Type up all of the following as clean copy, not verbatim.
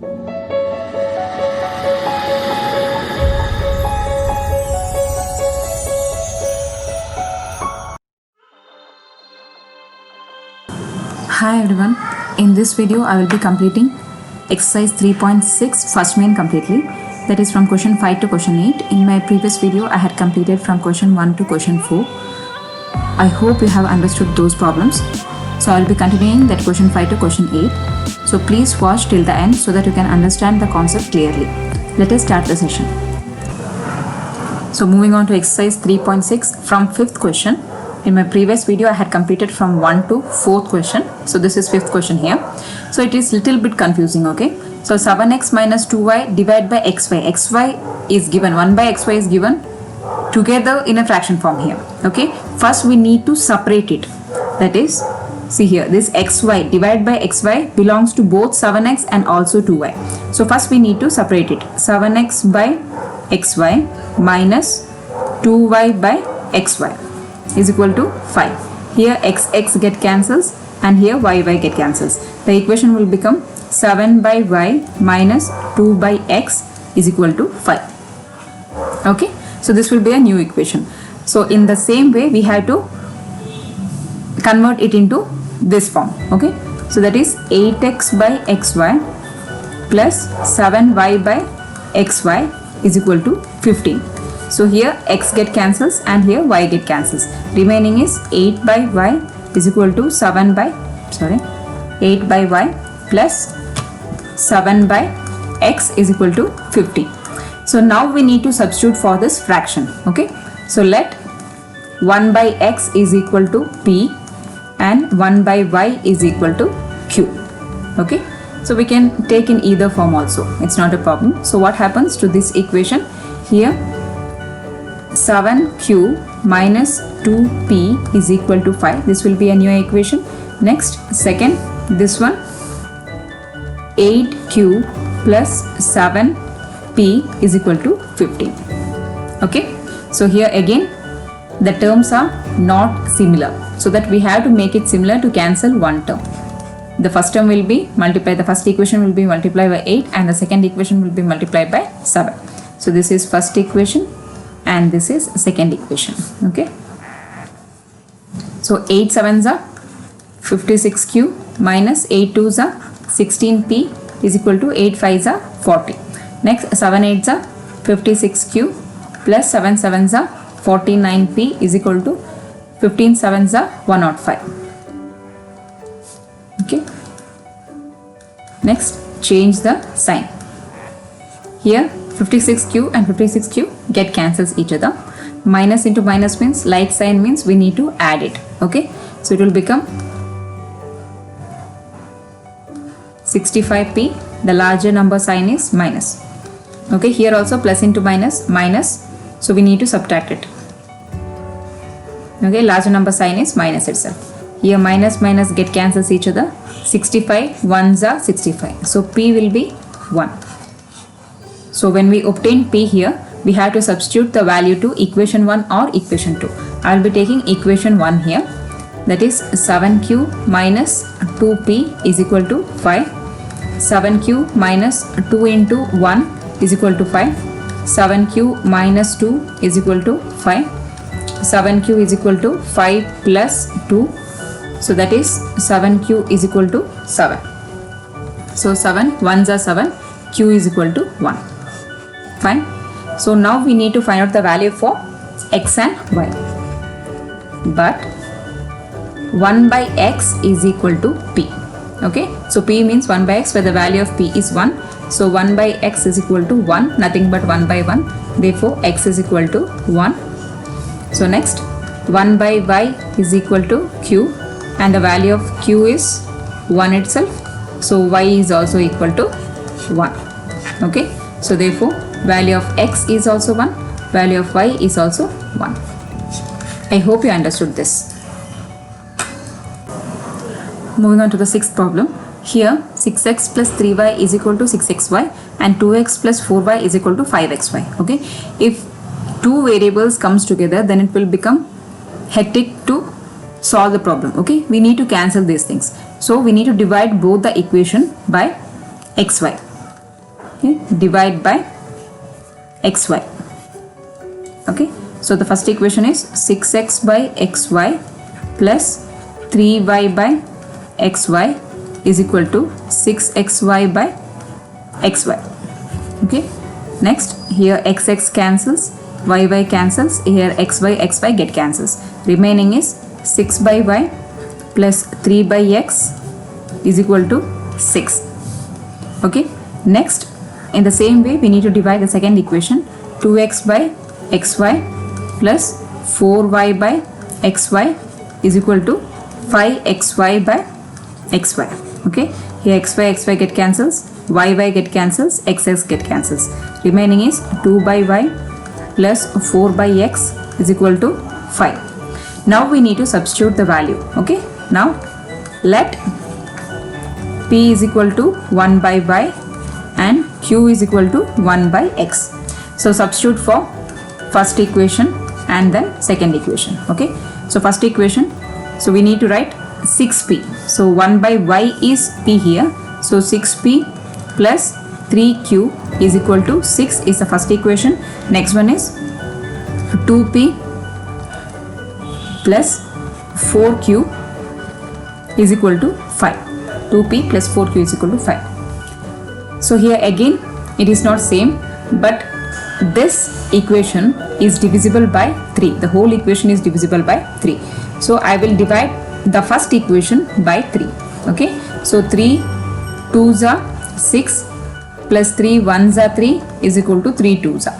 Hi everyone, in this video I will be completing exercise 3.6 first main completely, that is from question 5 to question 8. In my previous video I had completed from question 1 to question 4. I hope you have understood those problems. So I will be continuing that question 5 to question 8. So please watch till the end so that you can understand the concept clearly. Let us start the session. So moving on to exercise 3.6 from 5th question. In my previous video I had completed from 1 to 4th question. So this is 5th question here. So it is little bit confusing, okay? So 7x minus 2y divided by xy. xy is given, 1 by xy is given together in a fraction form here, okay? First we need to separate it. That is, see here, this xy divided by xy belongs to both 7x and also 2y. So first we need to separate it. 7x by xy minus 2y by xy is equal to 5. Here x get cancels and here y get cancels. The equation will become 7 by y minus 2 by x is equal to 5. Okay, so this will be a new equation. So in the same way we have to convert it into this form. Okay, so that is 8x by xy plus 7y by xy is equal to 15. So here x get cancels and here y get cancels. Remaining is 8 by y is equal to 8 by y plus 7 by x is equal to 50. So now we need to substitute for this fraction. Okay, so let 1 by x is equal to p and 1 by y is equal to q. Okay, so we can take in either form also, it's not a problem. So what happens to this equation here? 7q minus 2p is equal to 5. This will be a new equation. Next, second, this one, 8q plus 7p is equal to 15. Okay, so here again the terms are not similar, so that we have to make it similar to cancel one term. The first term will be multiplied, the first equation will be multiplied by 8 and the second equation will be multiplied by 7. So this is first equation and this is second equation. Okay, so 8 sevens are 56q minus 8 twos are 16p is equal to 8 fives are 40. Next, 7 eights are 56q plus 7 sevens are 49p is equal to 15 sevens are 105. Okay, next change the sign. Here 56q and 56q get cancels each other. Minus into minus means like sign means we need to add it. Okay, so it will become 65p. The larger number sign is minus. Okay, here also plus into minus, minus, so we need to subtract it. Okay, larger number sign is minus itself. Here minus minus get cancels each other. 65 ones are 65, so p will be 1. So when we obtain p here, we have to substitute the value to equation 1 or equation 2. I will be taking equation 1 here, that is 7q minus 2p is equal to 5. 7q minus 2 into 1 is equal to 5. 7q minus 2 is equal to 5. 7q is equal to 5 plus 2. So that is 7q is equal to 7. So 7 ones are 7, q is equal to 1. Fine. So now we need to find out the value for x and y. But 1 by x is equal to p. Okay, so p means 1 by x, where the value of p is 1. So 1 by x is equal to 1, nothing but 1 by 1. Therefore x is equal to 1. So next, 1 by y is equal to q, and the value of q is 1 itself. So y is also equal to 1. Okay, so therefore value of x is also 1, value of y is also 1. I hope you understood this. Moving on to the sixth problem. Here 6x plus 3y is equal to 6xy and 2x plus 4y is equal to 5xy. Okay, if two variables comes together, then it will become hectic to solve the problem. Okay, we need to cancel these things. So we need to divide both the equation by xy. okay, divide by xy. Okay, so the first equation is 6x by xy plus 3y by xy is equal to 6xy by xy. Okay, next here xx cancels, yy cancels, here xy get cancels. Remaining is 6 by y plus 3 by x is equal to 6. Okay, next in the same way we need to divide the second equation. 2x by xy plus 4y by xy is equal to 5xy by xy. Okay, here xy get cancels, yy get cancels, xx get cancels. Remaining is 2 by y plus 4 by x is equal to 5. Now we need to substitute the value. Okay, now let p is equal to 1 by y and q is equal to 1 by x. So substitute for first equation and then second equation. Okay, so first equation, so we need to write 6p. So 1 by y is p here. So 6p plus 3q is equal to 6 is the first equation. Next one is 2p plus 4q is equal to 5. 2p plus 4q is equal to 5. So here again it is not same, but this equation is divisible by 3. The whole equation is divisible by 3. So I will divide the first equation by 3. Okay, so 3 2s are 6 plus 3 1s are 3 is equal to 3 2s are.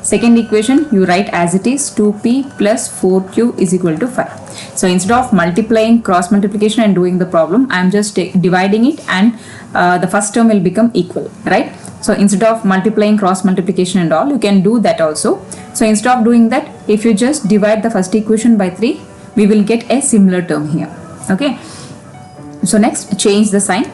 Second equation you write as it is, 2p plus 4q is equal to 5. So instead of multiplying, cross multiplication and doing the problem, I am just dividing it, and the first term will become equal, right? So instead of multiplying, cross multiplication and all, you can do that also. So instead of doing that, if you just divide the first equation by 3, we will get a similar term here. Okay, so next change the sign.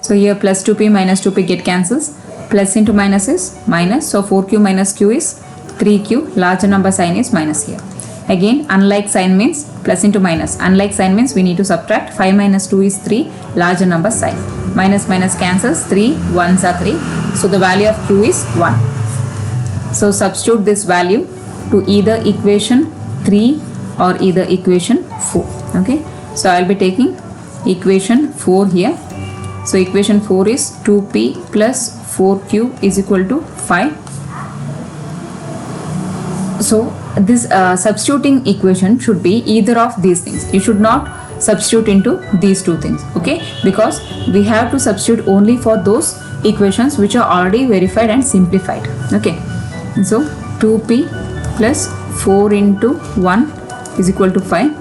So here plus 2p minus 2p get cancels, plus into minus is minus, so 4q minus q is 3q, larger number sign is minus here. Again unlike sign means plus into minus, unlike sign means we need to subtract. 5 minus 2 is 3, larger number sign. Minus minus cancels, 3 1s are 3, so the value of q is 1. So substitute this value to either equation 3 or either equation 4. Okay, so I will be taking equation 4 here. So equation 4 is 2p plus 4q is equal to 5. So this substituting equation should be either of these things. You should not substitute into these two things. Okay, because we have to substitute only for those equations which are already verified and simplified. Okay, so 2p plus 4 into 1 is equal to 5.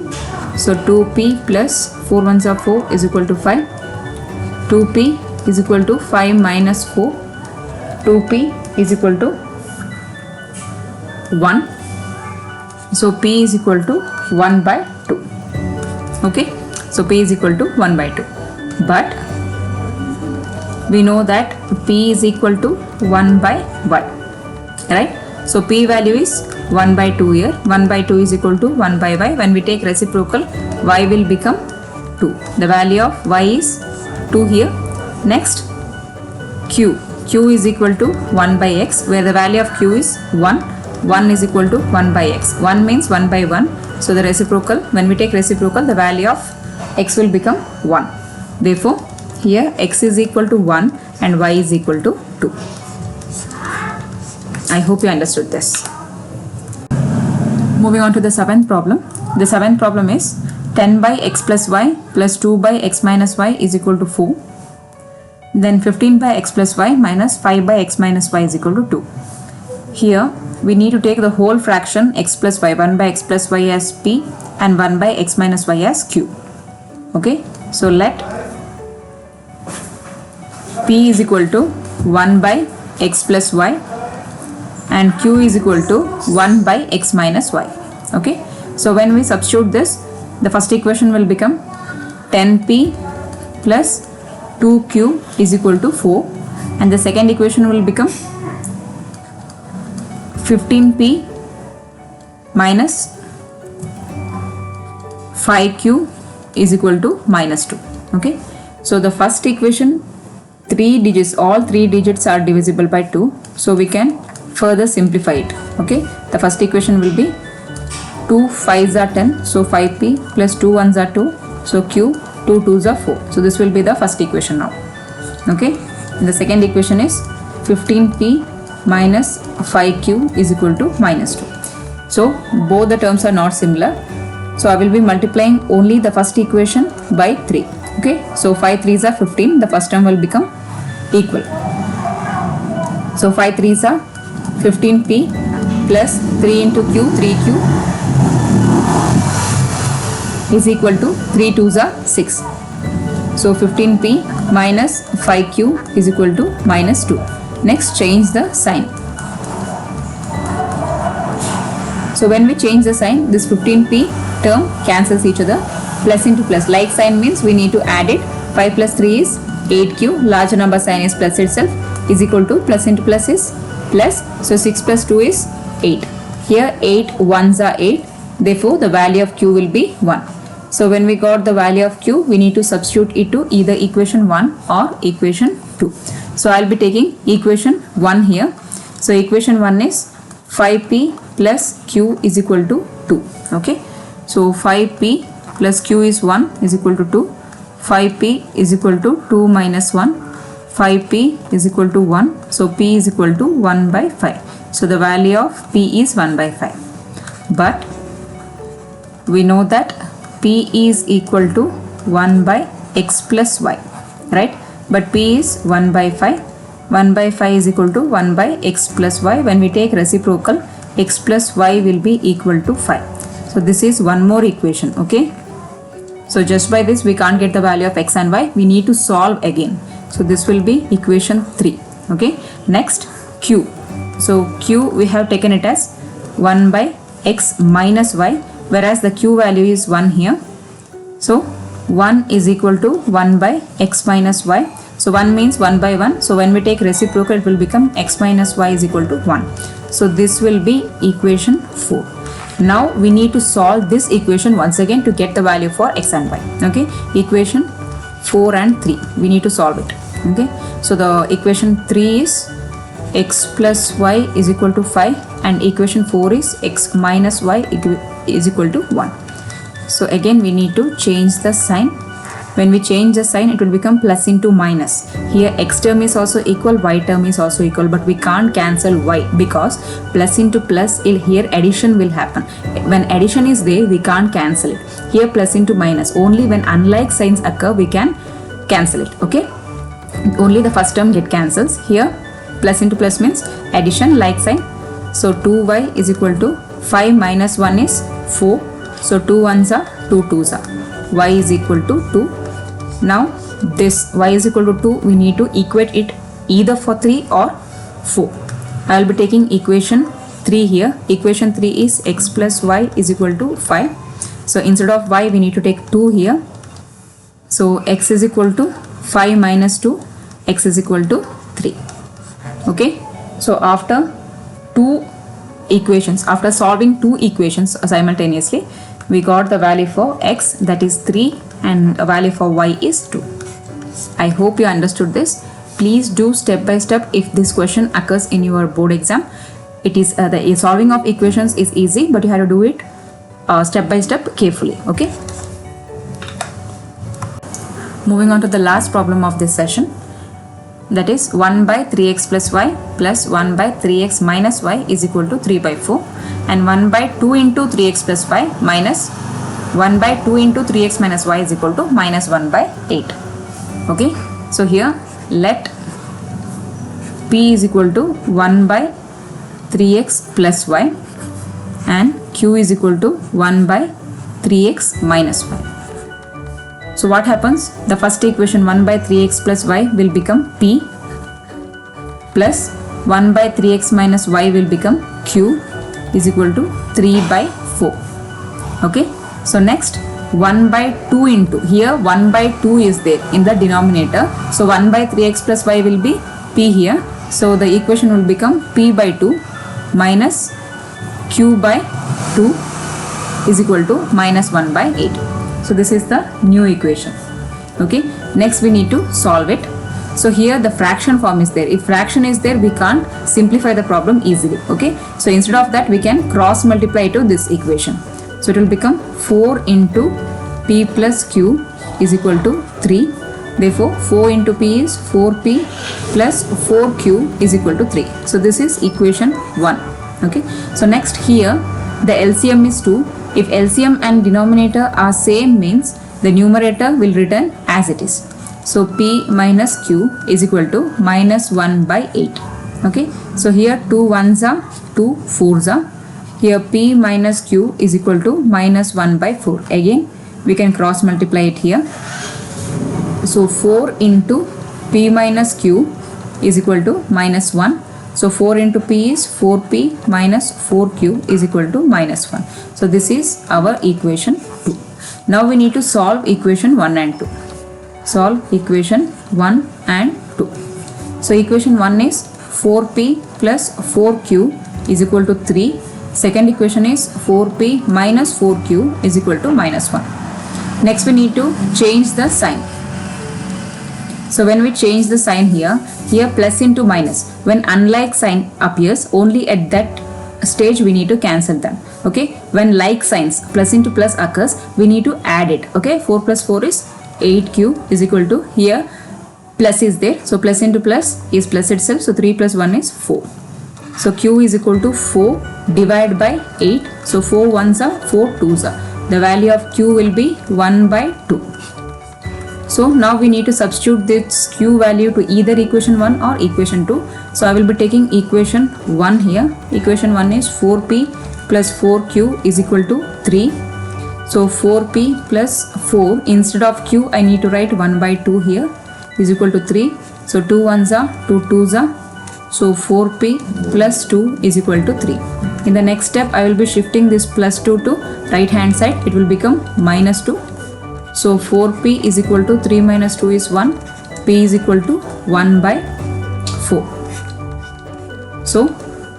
So 2p plus 4 1s are 4 is equal to 5. 2p is equal to 5 minus 4. 2p is equal to 1. So p is equal to 1 by 2. Okay, so p is equal to 1 by 2. But we know that p is equal to 1 by y, right? So p value is 1 by 2 here. 1 by 2 is equal to 1 by y. When we take reciprocal, y will become 2. The value of y is 2 here. Next q is equal to 1 by x, where the value of q is 1. 1 is equal to 1 by x. 1 means 1 by 1. So the reciprocal, when we take reciprocal, the value of x will become 1. Therefore here x is equal to 1 and y is equal to 2. I hope you understood this. Moving on to the seventh problem. The seventh problem is 10 by x plus y plus 2 by x minus y is equal to 4. Then 15 by x plus y minus 5 by x minus y is equal to 2. Here we need to take the whole fraction x plus y, 1 by x plus y as p and 1 by x minus y as q. Okay, so let p is equal to 1 by x plus y and q is equal to 1 by x minus y. Okay, so when we substitute this, the first equation will become 10p plus 2q is equal to 4, and the second equation will become 15p minus 5q is equal to minus 2. Okay, so the first equation 3 digits, all 3 digits are divisible by 2. So we can further simplify it. Okay, the first equation will be 2 5s are 10. So 5p plus 2 1s are 2. So q, 2 2s are 4. So this will be the first equation now. Okay, and the second equation is 15p minus 5q is equal to minus 2. So both the terms are not similar. So I will be multiplying only the first equation by 3. Okay, so 5 3s are 15. The first term will become equal. So 5 3s are 15p plus 3 into q, 3q is equal to 3 2s are 6. So 15p minus 5q is equal to minus 2. Next, change the sign. So when we change the sign, this 15p term cancels each other. Plus into plus. Like sign means we need to add it. 5 plus 3 is 8q. Larger number sign is plus itself is equal to plus into plus is plus. So 6 plus 2 is 8. Here 8 1s are 8. Therefore the value of q will be 1. So when we got the value of q, we need to substitute it to either equation 1 or equation 2. So I'll be taking equation 1 here. So equation 1 is 5p plus q is equal to 2. Okay. So 5p plus q is 1 is equal to 2. 5p is equal to 2 minus 1. 5p is equal to 1. So p is equal to 1 by 5. So the value of p is 1 by 5. But we know that p is equal to 1 by x plus y, right? But p is 1 by 5. 1 by 5 is equal to 1 by x plus y. When we take reciprocal, x plus y will be equal to 5. So this is one more equation. Okay. So just by this we can't get the value of x and y. We need to solve again. So this will be equation 3. Okay. Next, q. So q we have taken it as 1 by x minus y, whereas the q value is 1 here. So 1 is equal to 1 by x minus y. So 1 means 1 by 1. So when we take reciprocal, it will become x minus y is equal to 1. So this will be equation 4. Now we need to solve this equation once again to get the value for x and y. Okay, equation 4 and 3 we need to solve it. Okay, so the equation 3 is x plus y is equal to 5 and equation 4 is x minus y is equal to 1. So again we need to change the sign. When we change the sign, it will become plus into minus. Here x term is also equal, y term is also equal, but we can't cancel y because plus into plus, here addition will happen. When addition is there, we can't cancel it. Here plus into minus, only when unlike signs occur we can cancel it. Okay, only the first term get cancels. Here plus into plus means addition, like sign. So 2y is equal to 5 minus 1 is 4. So 2 1s are 2 2s are. Y is equal to 2. Now this y is equal to 2, we need to equate it either for 3 or 4. I will be taking equation 3 here. Equation 3 is x plus y is equal to 5. So instead of y we need to take 2 here. So x is equal to 5 minus 2, x is equal to 3. Okay, so after solving two equations simultaneously, we got the value for x, that is 3, and a value for y is 2. I hope you understood this. Please do step by step if this question occurs in your board exam. It is the solving of equations is easy, but you have to do it step by step carefully. Okay. Moving on to the last problem of this session, that is 1 by 3x plus y plus 1 by 3x minus y is equal to 3 by 4, and 1 by 2 into 3x plus y minus 1 by 2 into 3x minus y is equal to minus 1 by 8. Okay, so here let p is equal to 1 by 3x plus y and q is equal to 1 by 3x minus y. So what happens? The first equation 1 by 3x plus y will become p plus 1 by 3x minus y will become q is equal to 3 by 4. Okay. So next 1 by 2 into, here 1 by 2 is there in the denominator. So 1 by 3x plus y will be p here. So the equation will become p by 2 minus q by 2 is equal to minus 1 by 8. So this is the new equation. Okay. Next we need to solve it. So here the fraction form is there. If fraction is there, we can't simplify the problem easily. Okay, so instead of that we can cross multiply to this equation. So it will become 4 into p plus q is equal to 3. Therefore 4 into p is 4p plus 4q is equal to 3. So this is equation 1. Okay, so next here the LCM is 2. If LCM and denominator are same, means the numerator will return as it is. So p minus q is equal to minus 1 by 8. Okay, so here 2 ones are 2 fours are. Here p minus q is equal to minus 1 by 4. Again we can cross multiply it here. So 4 into p minus q is equal to minus 1. So 4 into p is 4p minus 4q is equal to minus 1. So this is our equation 2. Now we need to solve equation 1 and 2. Solve equation 1 and 2. So equation 1 is 4p plus 4q is equal to 3. Second equation is 4p minus 4q is equal to minus 1. Next we need to change the sign. So when we change the sign here plus into minus, when unlike sign appears, only at that stage we need to cancel them. Okay, when like signs plus into plus occurs, we need to add it. Okay, 4 plus 4 is 8q is equal to, here plus is there, so plus into plus is plus itself, so 3 plus 1 is 4. So q is equal to 4 divided by 8. So 4 ones are 4 twos are. The value of q will be 1 by 2. So now we need to substitute this q value to either equation 1 or equation 2. So I will be taking equation 1 here. Equation 1 is 4p plus 4q is equal to 3. So 4p plus 4, instead of q I need to write 1 by 2 here is equal to 3. So 2 ones are 2 twos are. So 4p plus 2 is equal to 3. In the next step I will be shifting this plus 2 to right hand side. It will become minus 2. So 4p is equal to 3 minus 2 is 1. P is equal to 1 by 4. So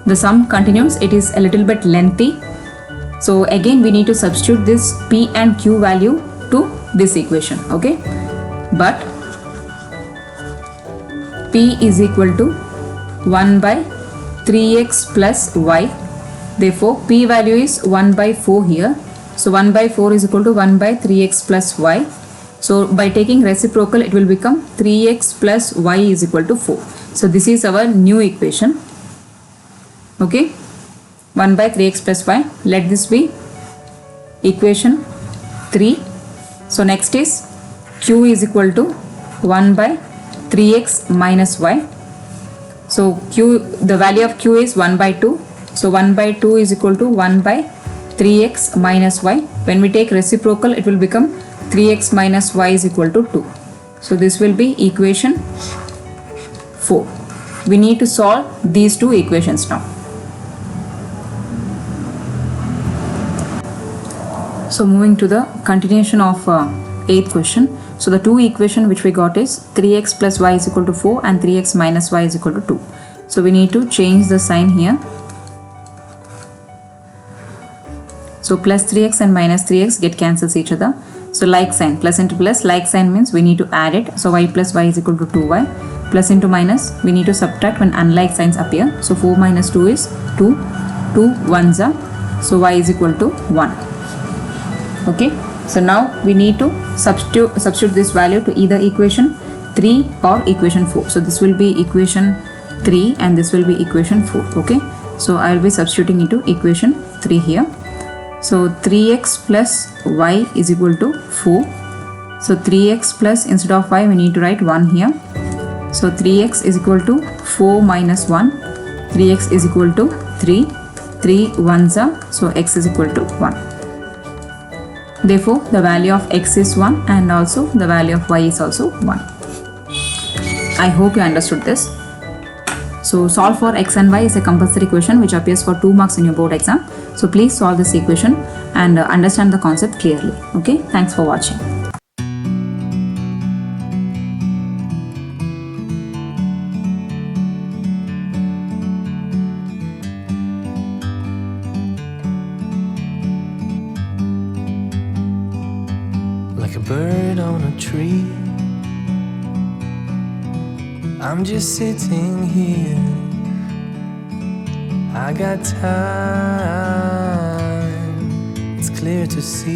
the sum continues. It is a little bit lengthy. So again we need to substitute this p and q value to this equation. Okay, but p is equal to 1 by 3x plus y. Therefore p value is 1 by 4 here. So 1 by 4 is equal to 1 by 3x plus y. So by taking reciprocal it will become 3x plus y is equal to 4. So this is our new equation. Okay, 1 by 3x plus y. Let this be equation 3. So next is q is equal to 1 by 3x minus y. So q, the value of q is 1 by 2. So 1 by 2 is equal to 1 by 3x minus y. When we take reciprocal it will become 3x minus y is equal to 2. So this will be equation 4. We need to solve these two equations now. So moving to the continuation of 8th question. So the two equation which we got is 3x plus y is equal to 4 and 3x minus y is equal to 2. So we need to change the sign here. So plus 3x and minus 3x get cancels each other. So like sign, plus into plus, like sign means we need to add it. So y plus y is equal to 2y. Plus into minus, we need to subtract when unlike signs appear. So 4 minus 2 is 2. 2 ones are. So y is equal to 1. Okay. So now we need to substitute this value to either equation 3 or equation 4. So this will be equation 3 and this will be equation 4. Okay. So I will be substituting into equation 3 here. So 3x plus y is equal to 4. So 3x plus, instead of y we need to write 1 here. So 3x is equal to 4 minus 1. 3x is equal to 3. 3 ones are, so x is equal to 1. Therefore the value of x is 1 and also the value of y is also 1. I hope you understood this. So solve for x and y is a compulsory question which appears for 2 marks in your board exam. So please solve this equation and understand the concept clearly. Okay, thanks for watching. Like a bird on a tree, I'm just sitting here. I got time, it's clear to see.